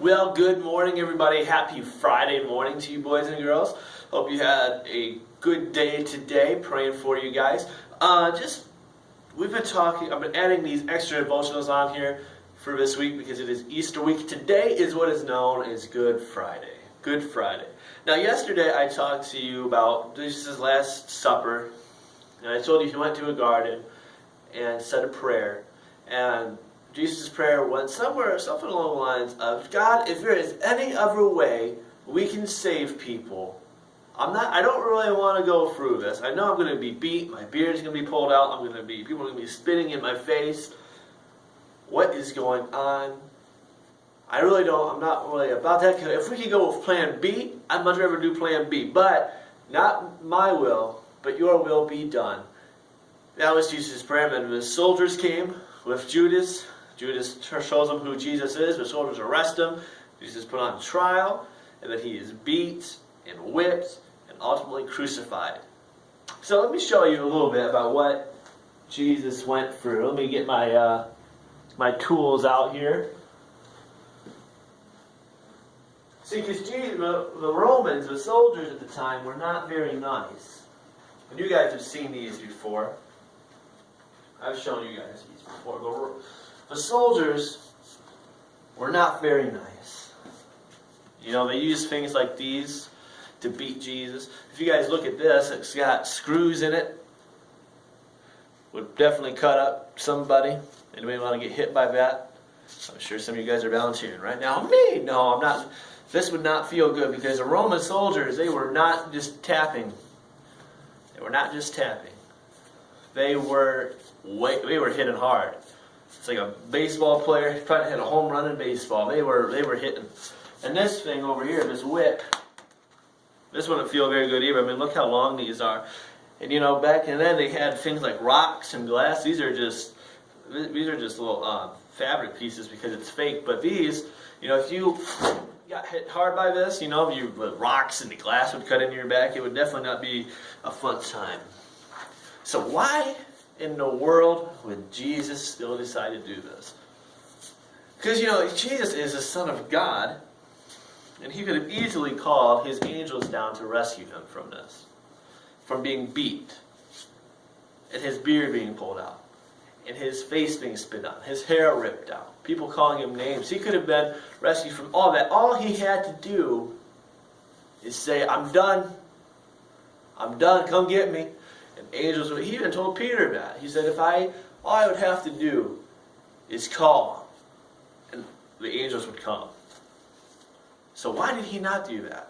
Well, good morning, everybody. Happy Friday morning to you boys and girls. Hope you had a good day today. Praying for you guys. We've been talking, I've been adding these extra devotionals on here for this week because it is Easter week. Today is what is known as Good Friday. Good Friday. Now, yesterday I talked to you about Jesus' Last Supper, and I told you he went to a garden and said a prayer, and Jesus' prayer went something along the lines of, God, if there is any other way we can save people, I don't really want to go through this. I know I'm going to be beat, my beard's going to be pulled out, people are going to be spitting in my face. What is going on? I'm not really about that. If we could go with plan B, I'd much rather do plan B. But not my will, but your will be done. That was Jesus' prayer. And the soldiers came with Judas. Judas shows them who Jesus is. The soldiers arrest him. Jesus is put on trial. And then he is beat and whipped and ultimately crucified. So let me show you a little bit about what Jesus went through. Let me get my tools out here. See, because the Romans, the soldiers at the time, were not very nice. And you guys have seen these before. I've shown you guys these before. The soldiers were not very nice. You know, they used things like these to beat Jesus. If you guys look at this, it's got screws in it. Would definitely cut up somebody. Anybody want to get hit by that? I'm sure some of you guys are volunteering right now. Me? No, I'm not. This would not feel good because the Roman soldiers, they were not just tapping. They were not just tapping. They were hitting hard. It's like a baseball player trying to hit a home run in baseball. They were hitting. And this thing over here, this whip, this wouldn't feel very good either. I mean, look how long these are. And you know, back in then they had things like rocks and glass. These are just little fabric pieces because it's fake. But these, you know, if you got hit hard by this, you know, the rocks and the glass would cut into your back, it would definitely not be a fun time. So why in the world would Jesus still decide to do this? Because, you know, Jesus is the Son of God, and he could have easily called his angels down to rescue him from this, from being beat, and his beard being pulled out, and his face being spit on, his hair ripped out, people calling him names. He could have been rescued from all that. All he had to do is say, I'm done, come get me. And angels, he even told Peter that. He said, all I would have to do is call, and the angels would come. So why did he not do that?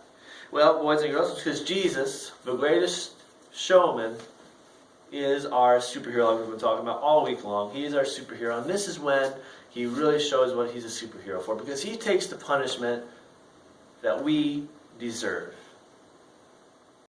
Well, boys and girls, it's because Jesus, the greatest showman, is our superhero like we've been talking about all week long. He is our superhero, and this is when he really shows what he's a superhero for, because he takes the punishment that we deserve.